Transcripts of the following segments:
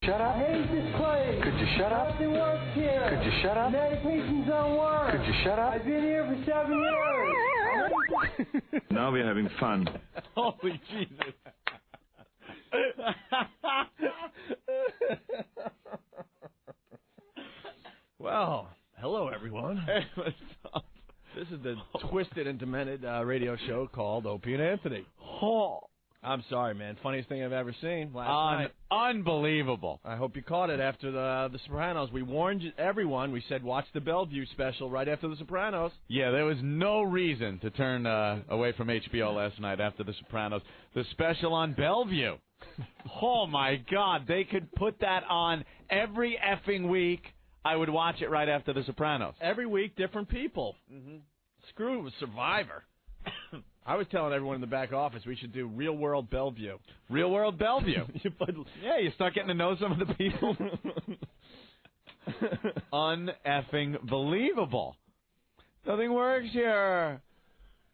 Shut up. I hate this place. Could you shut up? Nothing works here. Could you shut up? Medications don't work. Could you shut up? I've been here for 7 years. Now we're having fun. Holy Jesus. Well, hello, everyone. Hey, what's up? This is the twisted and demented radio show called Opie and Anthony. Oh. I'm sorry, man. Funniest thing I've ever seen last night. Unbelievable. I hope you caught it after the Sopranos. We warned everyone. We said watch the Bellevue special right after the Sopranos. Yeah, there was no reason to turn away from HBO last night after the Sopranos. The special on Bellevue. Oh, my God. They could put that on every effing week. I would watch it right after the Sopranos. Every week, different people. Mm-hmm. Screw it with Survivor. I was telling everyone in the back office we should do Real World Bellevue. Real World Bellevue. Yeah, you start getting to know some of the people. Un-effing believable. Nothing works here.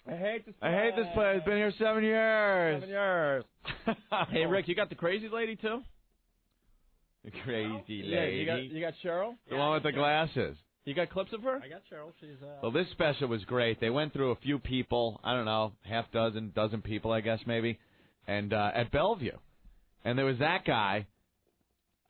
I hate this place. I hate this place. Been here 7 years. 7 years. Hey, Rick, you got the crazy lady, too? The crazy Yeah, lady. you got Cheryl? The one with the glasses. You got clips of her? I got Cheryl. She's Well, this special was great. They went through a few people, I don't know, dozen people, I guess, maybe, and at Bellevue. And there was that guy.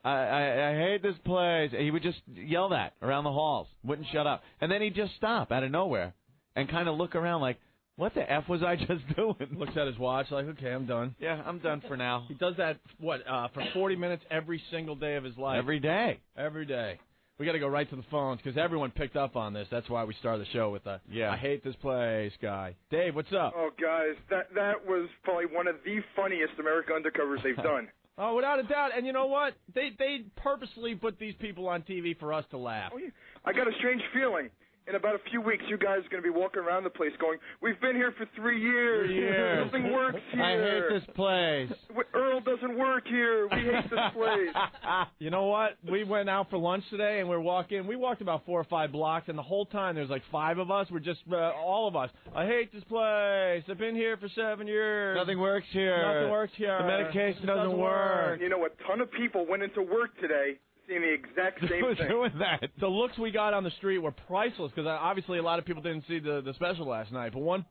I hate this place. He would just yell that around the halls. Wouldn't shut up. And then he'd just stop out of nowhere and kind of look around like, what the F was I just doing? Looks at his watch like, okay, I'm done. Yeah, I'm done for now. He does that, for 40 minutes every single day of his life. Every day. Every day. We got to go right to the phones because everyone picked up on this. That's why we started the show with a I hate this place guy. Dave, what's up? Oh, guys, that was probably one of the funniest America Undercovers they've done. Oh, without a doubt. And you know what? They purposely put these people on TV for us to laugh. Oh, yeah. I got a strange feeling. In about a few weeks, you guys are going to be walking around the place going, we've been here for 3 years. 3 years. Nothing works here. I hate this place. Earl doesn't work here. We hate this place. You know what? We went out for lunch today, and we walked about 4 or 5 blocks, and the whole time there's like 5 of us. We're just, all of us. I hate this place. I've been here for 7 years. Nothing works here. Nothing works here. The medication doesn't work. And you know, a ton of people went into work today seeing the exact same thing. Doing that. The looks we got on the street were priceless because obviously a lot of people didn't see the special last night. But one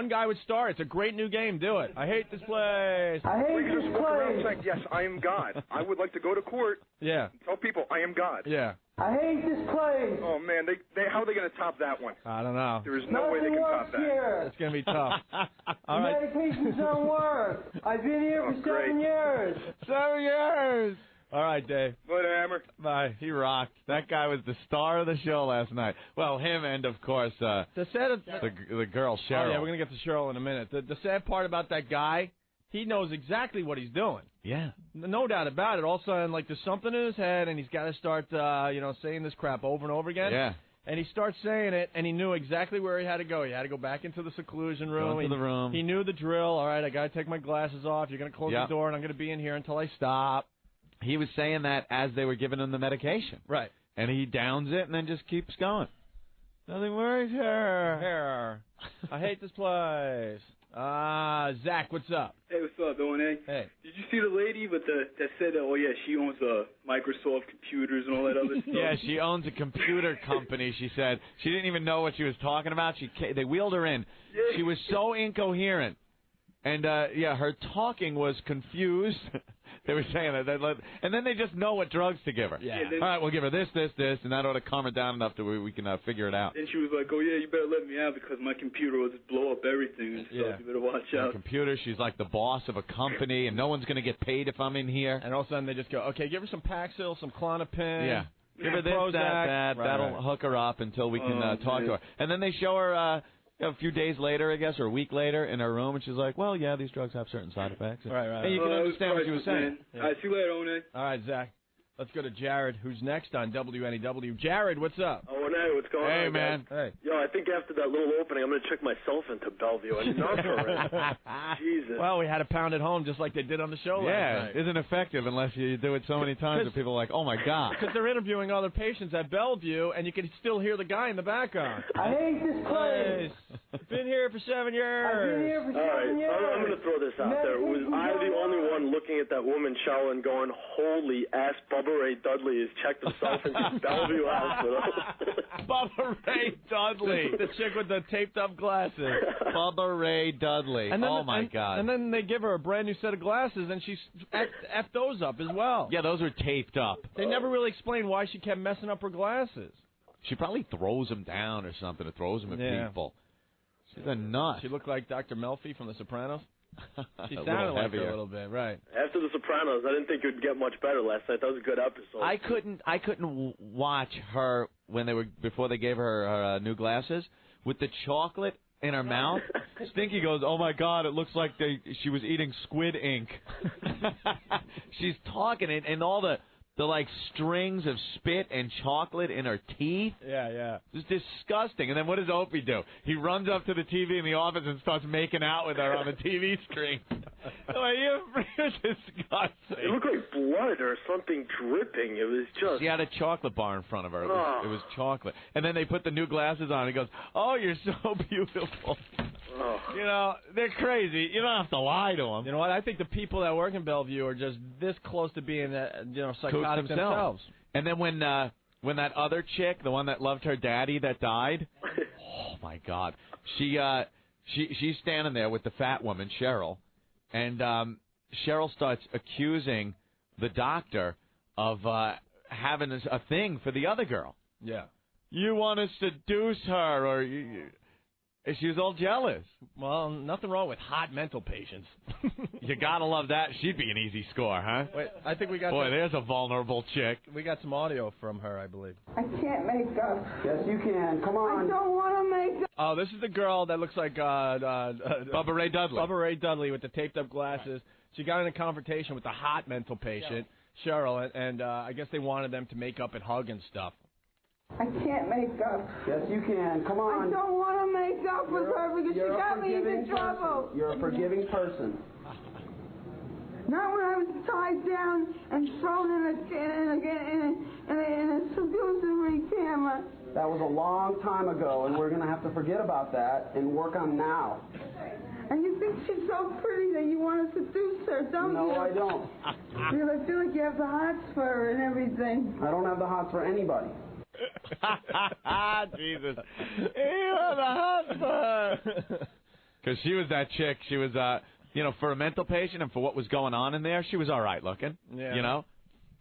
guy would start. It's a great new game. Do it. I hate this place. I hate We can this just walk around place. saying, yes, I am God. I would like to go to court Yeah. and tell people I am God. Yeah. I hate this place. Oh, man, how are they going to top that one? I don't know. There is no way they Nothing can works top that. here. It's going to be tough. All right. Medications don't work. I've been here for 7 years. 7 years. All right, Dave. Later, Hammer. Bye. He rocked. That guy was the star of the show last night. Well, him and, of course, the girl, Cheryl. Oh, yeah, we're going to get to Cheryl in a minute. The sad part about that guy, he knows exactly what he's doing. Yeah. No doubt about it. All of a sudden, like, there's something in his head, and he's got to start, saying this crap over and over again. Yeah. And he starts saying it, and he knew exactly where he had to go. He had to go back into the seclusion room. Go into the room. He knew the drill. All right, I got to take my glasses off. You're going to close the door, and I'm going to be in here until I stop. He was saying that as they were giving him the medication. Right. And he downs it and then just keeps going. Nothing works here. I hate this place. Zach, what's up? Hey, what's up, Owen? Hey. Did you see the lady that said, oh, yeah, she owns Microsoft computers and all that other stuff? Yeah, she owns a computer company, she said. She didn't even know what she was talking about. They wheeled her in. Yeah. She was so incoherent. And, her talking was confused. They were saying that. And then they just know what drugs to give her. Yeah. Then, all right, we'll give her this, and that ought to calm her down enough to where we can figure it out. Then she was like, oh, yeah, you better let me out because my computer will just blow up everything and stuff. Yeah. You better watch Her out. computer, she's like the boss of a company, and no one's going to get paid if I'm in here. And all of a sudden they just go, okay, give her some Paxil, some Klonopin. Yeah. Give her this, Prozac. that. Right, That'll right. hook her up until we can talk man. to her. And then they show her a few days later, I guess, or a week later in her room, and she's like, well, yeah, these drugs have certain side effects. Right. And you can understand what she was saying. Yeah. All right, see you later, Owen. All right, Zach. Let's go to Jared, who's next on WNEW. Jared, what's up? Oh, hey, what's going on? Hey, guys? man. Hey. Yo, I think after that little opening, I'm going to check myself into Bellevue. Enough already. Jesus. Well, we had to pound it home just like they did on the show last night. Isn't effective unless you do it so many times that people are like, oh, my God. Because they're interviewing other patients at Bellevue, and you can still hear the guy in the background. I hate this place. Been here for 7 years. I've been here for 7 years. I'm going to throw this out there. Was I the only one looking at that woman, Cheryl, and going, holy ass, Bubba Ray Dudley has checked himself into Bellevue Hospital? Bubba Ray Dudley. The chick with the taped up glasses. Bubba Ray Dudley. And then, oh, my God. And then they give her a brand new set of glasses, and she effed those up as well. Yeah, those were taped up. They never really explained why she kept messing up her glasses. She probably throws them down or something, or throws them at people. She's a nut. She looked like Dr. Melfi from The Sopranos. She a sounded like heavier. her a little bit, right? After The Sopranos, I didn't think it would get much better last night. That was a good episode. I couldn't watch her before they gave her new glasses with the chocolate in her mouth. Stinky goes, oh my God, it looks like she was eating squid ink. She's talking and all the like strings of spit and chocolate in her teeth. Yeah. It's disgusting. And then what does Opie do? He runs up to the TV in the office and starts making out with her on the TV screen. You're disgusting. It looked like blood or something dripping. It was just... She had a chocolate bar in front of her. It was chocolate. And then they put the new glasses on and he goes, oh, you're so beautiful. Oh. You know, they're crazy. You don't have to lie to them. You know what? I think the people that work in Bellevue are just this close to being, psychotic themselves. And then when that other chick, the one that loved her daddy that died, oh my God, she's standing there with the fat woman Cheryl, and Cheryl starts accusing the doctor of having a thing for the other girl. Yeah. You want to seduce her, or she was all jealous. Well, nothing wrong with hot mental patients. You gotta love that. She'd be an easy score, huh? Wait, I think we got. Boy, there's a vulnerable chick. We got some audio from her, I believe. I can't make up. Yes, you can. Come on. I don't want to make up. Oh, this is the girl that looks like Bubba Ray Dudley. Bubba Ray Dudley with the taped up glasses. She got in a confrontation with the hot mental patient, Cheryl, and I guess they wanted them to make up and hug and stuff. I can't make up. Yes, you can. Come on. I don't want to make up with her because she got me into trouble. You're a forgiving person. Not when I was tied down and thrown in a seductory camera. That was a long time ago, and we're going to have to forget about that and work on now. And you think she's so pretty that you want to seduce her, don't you? No, I don't. Because I feel like you have the hots for her and everything. I don't have the hots for anybody. Jesus. You have a husband. Because she was that chick. She was, for a mental patient and for what was going on in there, she was all right looking. Yeah. You know?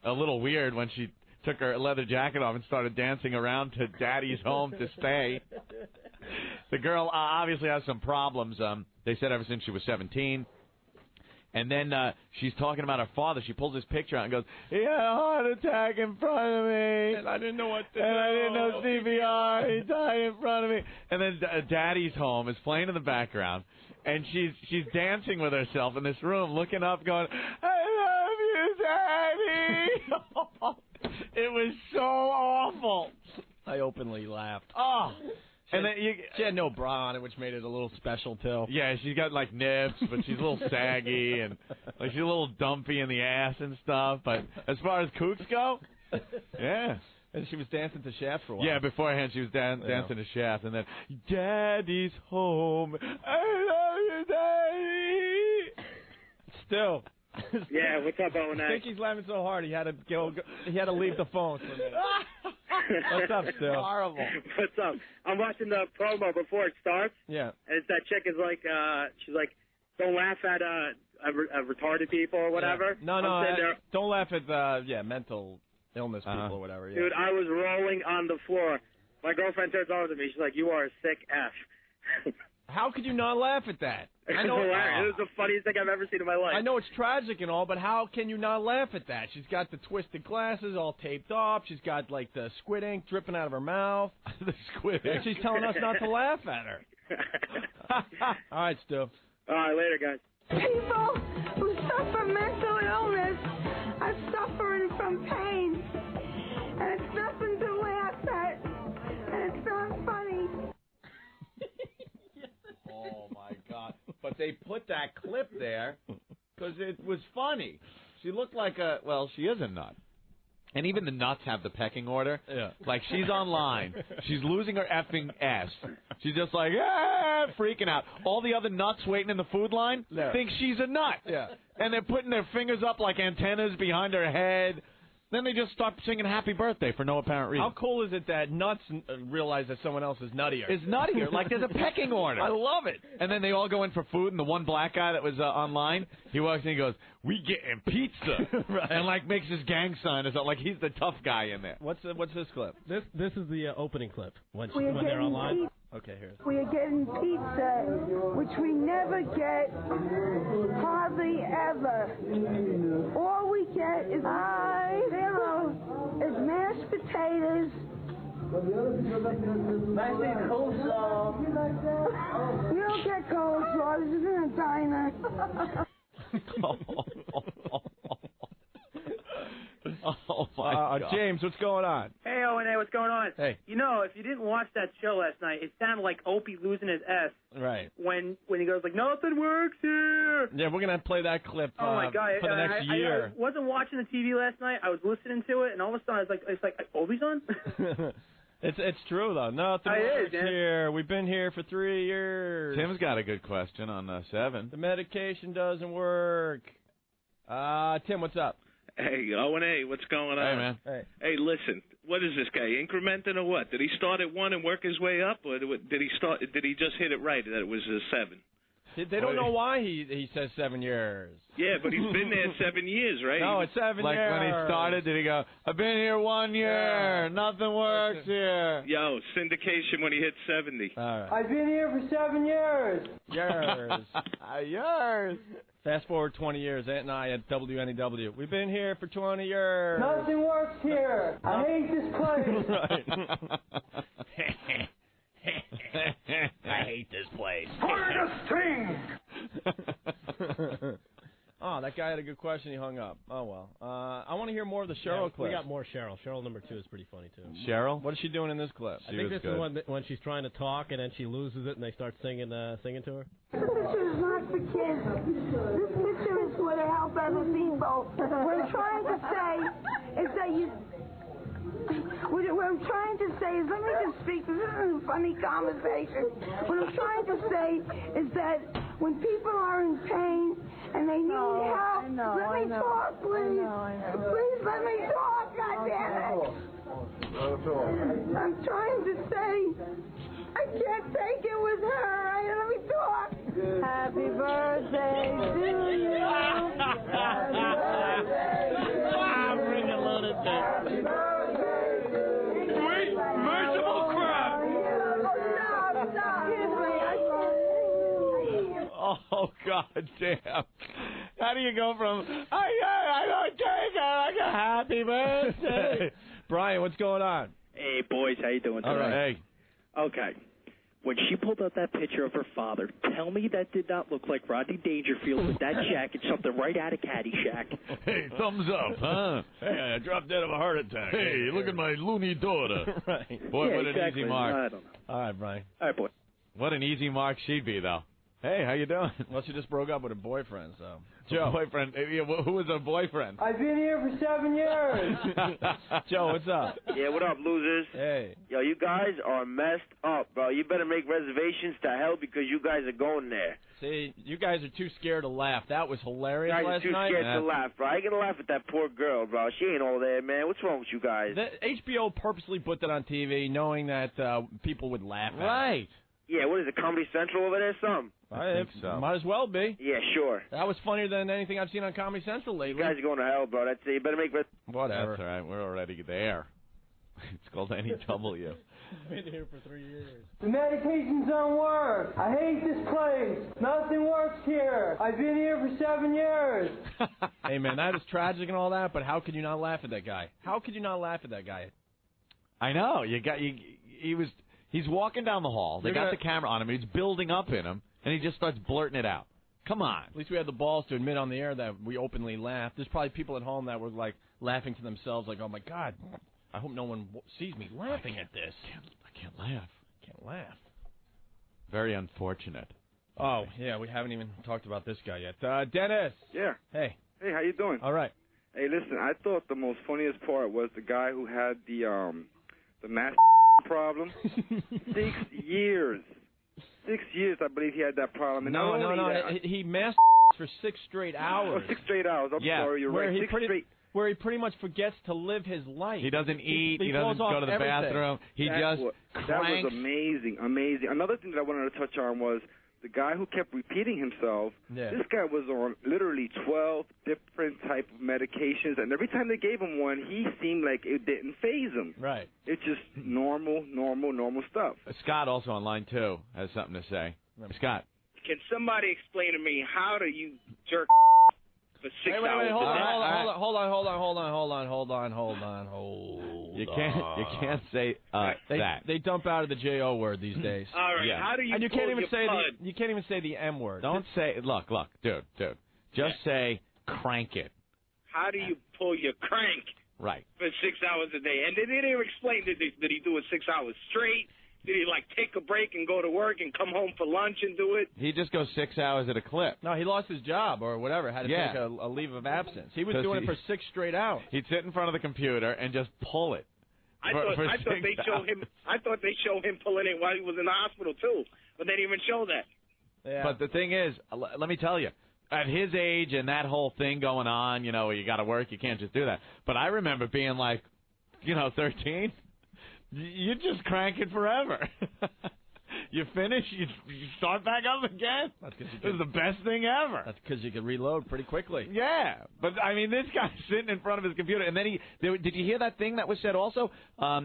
A little weird when she took her leather jacket off and started dancing around to Daddy's Home to Stay. The girl obviously has some problems. They said ever since she was 17. And then she's talking about her father. She pulls this picture out and goes, he had a heart attack in front of me. And I didn't know what to do. And I didn't know CPR. He died in front of me. And then Daddy's Home is playing in the background. And she's dancing with herself in this room, looking up, going, I love you, Daddy. It was so awful. I openly laughed. Oh. And then she had no bra on it, which made it a little special, too. Yeah, she's got, like, nips, but she's a little saggy, and like she's a little dumpy in the ass and stuff. But as far as kooks go, yeah. And she was dancing to Shaft for a while. Yeah, beforehand she was dancing to Shaft, and then, Daddy's home, I love you, Daddy. Still. Yeah, what's up, Owen? I think he's laughing so hard he had to leave the phone for a minute. What's up, Still? Horrible. What's up? I'm watching the promo before it starts. Yeah. And it's that chick is like, she's like, don't laugh at retarded people or whatever. Yeah. No, don't laugh at mental illness people or whatever. Yeah. Dude, I was rolling on the floor. My girlfriend turns over to me. She's like, you are a sick F. How could you not laugh at that? I know it was the funniest thing I've ever seen in my life. I know it's tragic and all, but how can you not laugh at that? She's got the twisted glasses all taped up. She's got, like, the squid ink dripping out of her mouth. The squid ink. And she's telling us not to laugh at her. All right, Stu. All right, later, guys. People who suffer mental illness are suffering from pain. And it's nothing to laugh at. And it's not funny. Oh, my God. But they put that clip there because it was funny. She looked like she is a nut. And even the nuts have the pecking order. Yeah. Like, she's online. She's losing her effing ass. She's just like, freaking out. All the other nuts waiting in the food line think she's a nut. Yeah. And they're putting their fingers up like antennas behind her head. Then they just start singing happy birthday for no apparent reason. How cool is it that nuts realize that someone else is nuttier? It's nuttier. Like, there's a pecking order. I love it. And then they all go in for food, and the one black guy that was online, he walks in and goes, "We getting pizza." Right. And, like, makes his gang sign or something. Like, he's the tough guy in there. What's this clip? This is the opening clip when We're they're online. Okay, here's. We are getting pizza, which we never get, hardly ever. All we get is mashed potatoes. Mashed coleslaw. You don't get coleslaw. This isn't a diner. Oh, my God. James, what's going on? Hey, Owen, hey, what's going on? Hey. You know, if you didn't watch that show last night, it sounded like Opie losing his S. Right. When he goes like, "Nothing works here." Yeah, we're going to play that clip Oh, my God. for the next year. I wasn't watching the TV last night. I was listening to it, and all of a sudden, it's like Opie's on? It's true, though. Nothing works here. We've been here for 3 years. Tim's got a good question on 7. The medication doesn't work. Tim, what's up? Hey, Owen, hey, what's going on? Hey, man. Hey, listen, what is this guy, incrementing or what? Did he start at 1 and work his way up, or did he just hit it right that it was a 7? They don't know why he says 7 years. Yeah, but he's been there 7 years, right? No, it's 7 years. Like when he started, did he go, "I've been here 1 year, nothing works here"? Yo, syndication when he hit 70. All right. I've been here for 7 years. Years. Years. Fast forward 20 years, Aunt and I at WNEW. We've been here for 20 years. Nothing works here. I hate this place. Right. I hate this place. Oh, that guy had a good question. He hung up. Oh, well. I want to hear more of the Cheryl clip. We got more Cheryl. Cheryl number 2 is pretty funny, too. Cheryl? What is she doing in this clip? I think this is when she's trying to talk, and then she loses it, and they start singing to her. This picture is not for kids. This picture is for to help other people. What I'm trying to say is that what I'm trying to say is, let me just speak. This isn't a funny conversation. What I'm trying to say is that when people are in pain and they need help, let me talk, please. Please let me talk, goddammit. I'm trying to say, I can't take it with her. Let me talk. Happy birthday to you. Happy birthday to you. Bring a loaded dick. Happy birthday to you. Merciful crap. Stop. Oh, God damn. How do you go from, I don't take it, like a happy birthday? Brian, what's going on? Hey, boys, how you doing today? All right. Hey. Okay. When she pulled out that picture of her father, tell me that did not look like Rodney Dangerfield with that jacket, something right out of Caddyshack. Hey, thumbs up, huh? Hey, I dropped dead of a heart attack. Hey, look at my loony daughter. Right. Boy, yeah, what exactly. an easy mark. I don't know. All right, Brian. All right, boy. What an easy mark she'd be, though. Hey, how you doing? Well, she just broke up with her boyfriend, so. Joe. Boyfriend. Who was her boyfriend? I've been here for 7 years. Joe, what's up? Yeah, what up, losers? Hey. Yo, you guys are messed up, bro. You better make reservations to hell because you guys are going there. See, you guys are too scared to laugh. That was hilarious You guys last are too night. scared to laugh, bro. I ain't gonna laugh at that poor girl, bro. She ain't all there, man. What's wrong with you guys? HBO purposely put that on TV knowing that people would laugh at it. Right. Yeah, what is it, Comedy Central over there, something? I think so. Might as well be. Yeah, sure. That was funnier than anything I've seen on Comedy Central lately. You guys are going to hell, bro. That's it. You better make... Whatever. That's all right. We're already there. It's called NEW. Been here for 3 years. The medications don't work. I hate this place. Nothing works here. I've been here for 7 years. Hey, man, that is tragic and all that, but how could you not laugh at that guy? How could you not laugh at that guy? I know. He's walking down the hall. They got the camera on him. He's building up in him, and he just starts blurting it out. Come on. At least we had the balls to admit on the air that we openly laughed. There's probably people at home that were, like, laughing to themselves, like, oh, my God, I hope no one sees me laughing at this. I can't laugh. Can't laugh. Very unfortunate. Oh, yeah, we haven't even talked about this guy yet. Dennis. Yeah. Hey. Hey, how you doing? All right. Hey, listen, I thought the most funniest part was the guy who had the mass problem. 6 years. 6 years, I believe he had that problem. And No. He masturbates for 6 straight hours. Oh, 6 straight hours. I'm sorry, you're right. Where he pretty much forgets to live his life. He doesn't eat. He blows doesn't go to the everything. bathroom. That was amazing. Another thing that I wanted to touch on was the guy who kept repeating himself. Yeah. This guy was on literally 12 different type of medications, and every time they gave him one, he seemed like it didn't faze him. Right. It's just normal stuff. Scott, also on line 2, has something to say. Scott. Can somebody explain to me how do you jerk for 6 hours? Wait, hold on. You can't say that. They dump out of the J-O word these days. All right. Yeah. How do you And you can't even say pud? you can't even say the M word. Don't say look, dude. Just say crank it. How do you pull your crank Right. for 6 hours a day? And they didn't even explain, did he do it 6 hours straight? Did he, like, take a break and go to work and come home for lunch and do it? He just goes 6 hours at a clip. No, he lost his job or whatever, had to take a leave of absence. He was doing it for 6 straight hours. He'd sit in front of the computer and just pull it. I thought they show him pulling it while he was in the hospital too, but they didn't even show that. Yeah. But the thing is, let me tell you, at his age and that whole thing going on, you know, you got to work, you can't just do that. But I remember being like, 13. You just crank it forever. You finish, you start back up again. This is the best thing ever. That's because you can reload pretty quickly. Yeah, but I mean, this guy's sitting in front of his computer, and then did you hear that thing that was said also?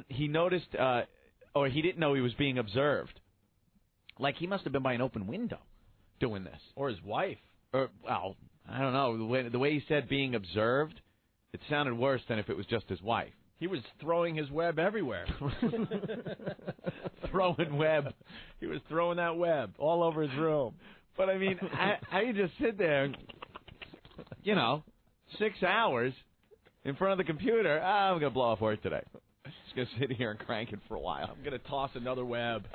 He noticed, or he didn't know he was being observed. Like he must have been by an open window doing this. Or his wife. Or, well, I don't know. The way he said being observed, it sounded worse than if it was just his wife. He was throwing his web everywhere. Throwing web. He was throwing that web all over his room. But, I mean, how you just sit there, 6 hours in front of the computer. I'm going to blow off work today. Just going to sit here and crank it for a while. I'm going to toss another web.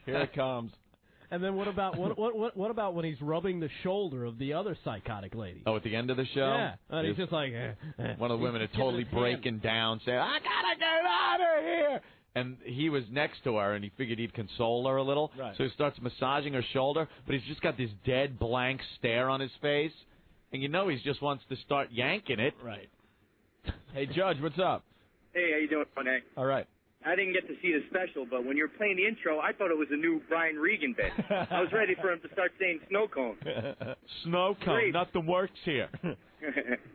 Here it comes. And then what about when he's rubbing the shoulder of the other psychotic lady? Oh, at the end of the show? Yeah. And he's just like... one of the women are totally breaking down, saying, I got to get out of here. And he was next to her, and he figured he'd console her a little. Right. So he starts massaging her shoulder, but he's just got this dead, blank stare on his face. And he just wants to start yanking it. Right. Hey, Judge, what's up? Hey, how you doing, Funny? All right. I didn't get to see the special, but when you were playing the intro, I thought it was a new Brian Regan bit. I was ready for him to start saying snow cone. Snow cone, Great. nothing works here.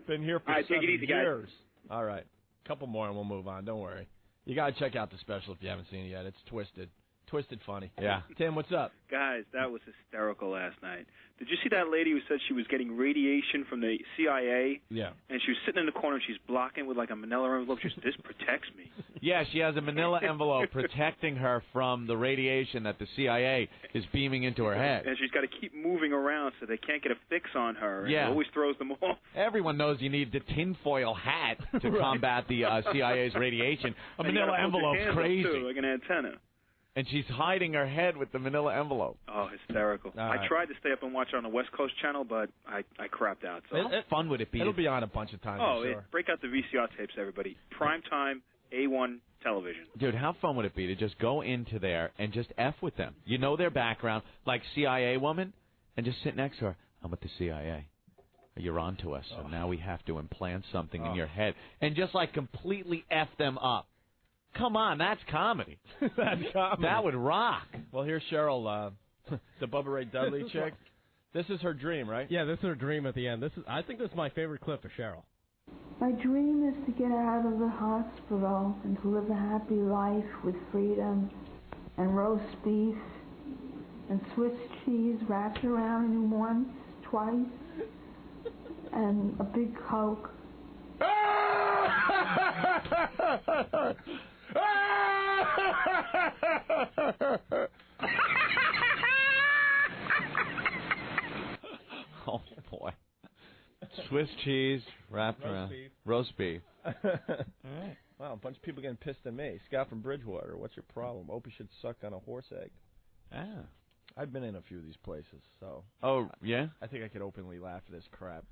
Been here for All right, 7 take it easy, years. guys. All right. A couple more and we'll move on. Don't worry. You got to check out the special if you haven't seen it yet. It's twisted. Twisted funny. Yeah. Tim, what's up? Guys, that was hysterical last night. Did you see that lady who said she was getting radiation from the CIA? Yeah. And she was sitting in the corner and she's blocking with like a manila envelope. She said, this protects me. Yeah, she has a manila envelope protecting her from the radiation that the CIA is beaming into her head. And she's got to keep moving around so they can't get a fix on her. And Yeah. it always throws them off. Everyone knows you need the tinfoil hat to Right. combat the CIA's radiation. A And you manila gotta hold your envelope's hands up, crazy. too, like an antenna. And she's hiding her head with the manila envelope. Oh, hysterical. All I right. tried to stay up and watch it on the West Coast channel, but I crapped out. So. How fun would it be? It'll be on a bunch of times, Oh, I'm sure. break out the VCR tapes, everybody. Primetime A1 television. Dude, how fun would it be to just go into there and just F with them? You know their background, like CIA woman, and just sit next to her. I'm with the CIA. You're on to us, so now we have to implant something in your head. And just, like, completely F them up. Come on, that's comedy. That's comedy. That would rock. Well, here's Cheryl, the Bubba Ray Dudley chick. This is her dream, right? Yeah, this is her dream at the end. I think this is my favorite clip of Cheryl. My dream is to get out of the hospital and to live a happy life with freedom and roast beef and Swiss cheese wrapped around you once, twice, and a big Coke. Oh, boy. Swiss cheese wrapped around. Roast beef. All right. Wow, a bunch of people getting pissed at me. Scott from Bridgewater, what's your problem? Opie should suck on a horse egg. Ah. I've been in a few of these places, so. Oh, yeah? I think I could openly laugh at this crap.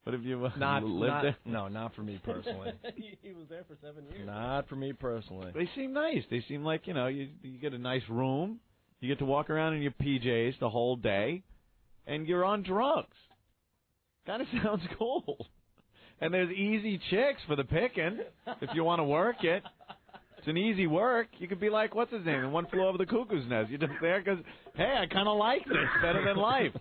What have you lived there? No, not for me personally. He was there for 7 years. Not for me personally. They seem nice. They seem like, you get a nice room. You get to walk around in your PJs the whole day, and you're on drugs. Kind of sounds cool. And there's easy chicks for the picking if you want to work it. It's an easy work. You could be like, what's his name, in One Flew Over the Cuckoo's Nest. You're just there because, hey, I kind of like this better than life.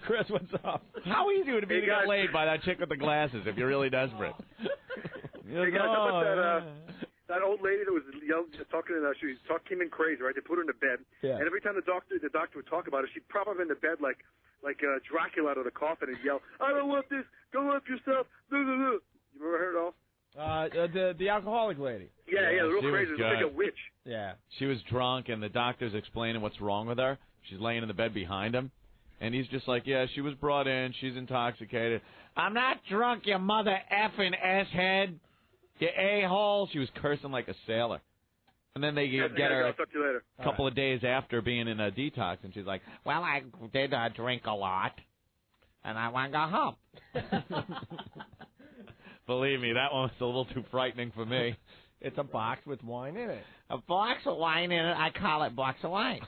Chris, what's up? How easy would it be to get laid by that chick with the glasses if you're really desperate? Hey guys, how about that old lady that was talking to she came in crazy, right? They put her in the bed, and every time the doctor would talk about her, she'd prop up in the bed like Dracula out of the coffin and yell, "I don't want this. Go up yourself." You ever heard it all? The alcoholic lady. Yeah, real crazy. It's like a witch. Yeah. She was drunk, and the doctor's explaining what's wrong with her. She's laying in the bed behind him, and he's just like, yeah, she was brought in. She's intoxicated. I'm not drunk, you mother effing asshead. You a-hole. She was cursing like a sailor. And then they get her I'll talk to you later. a couple of days after being in a detox, and she's like, well, I did drink a lot, and I want to go home. Believe me, that one was a little too frightening for me. It's a box with wine in it. A box of wine in it. I call it box of wine.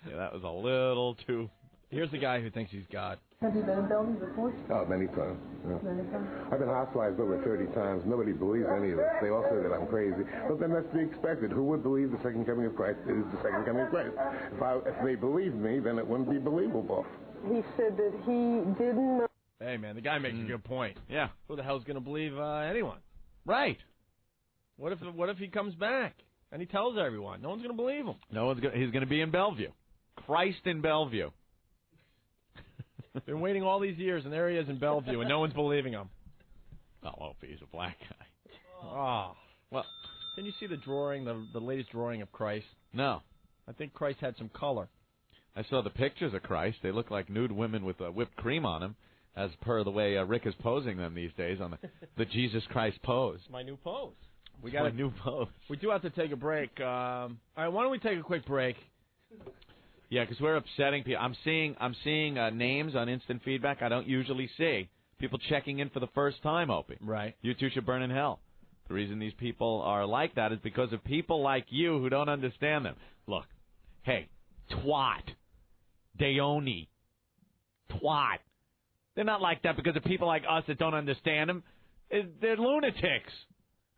Yeah, that was a little too... Here's the guy who thinks he's God. Have you been in Bellevue before? Oh, many times. Yeah. Many times? I've been hospitalized over 30 times. Nobody believes any of this. They all say that I'm crazy. But then that's to be expected. Who would believe the second coming of Christ is the second coming of Christ? If they believed me, then it wouldn't be believable. He said that he didn't know. Hey, man, the guy makes a good point. Yeah. Who the hell's going to believe anyone? Right. What if he comes back and he tells everyone? No one's going to believe him. He's going to be in Bellevue. Christ in Bellevue. Been waiting all these years, and there he is in Bellevue, and no one's believing him. Oh, Opie, he's a black guy. Oh. Well, didn't you see the drawing, the latest drawing of Christ? No. I think Christ had some color. I saw the pictures of Christ. They look like nude women with whipped cream on them, as per the way Rick is posing them these days on the Jesus Christ pose. It's my new pose. We got a new pose. We do have to take a break. All right, why don't we take a quick break? Yeah, because we're upsetting people. I'm seeing names on instant feedback I don't usually see. People checking in for the first time, Opie. Right. You two should burn in hell. The reason these people are like that is because of people like you who don't understand them. Look, hey, twat, Deoni, twat. They're not like that because of people like us that don't understand them. They're lunatics.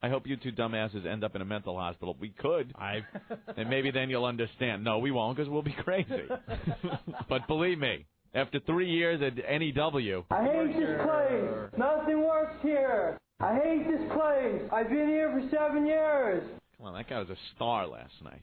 I hope you two dumbasses end up in a mental hospital. We could. And maybe then you'll understand. No, we won't, because we'll be crazy. But believe me, after 3 years at NEW... I hate this place. Nothing works here. I hate this place. I've been here for 7 years. Come on, that guy was a star last night.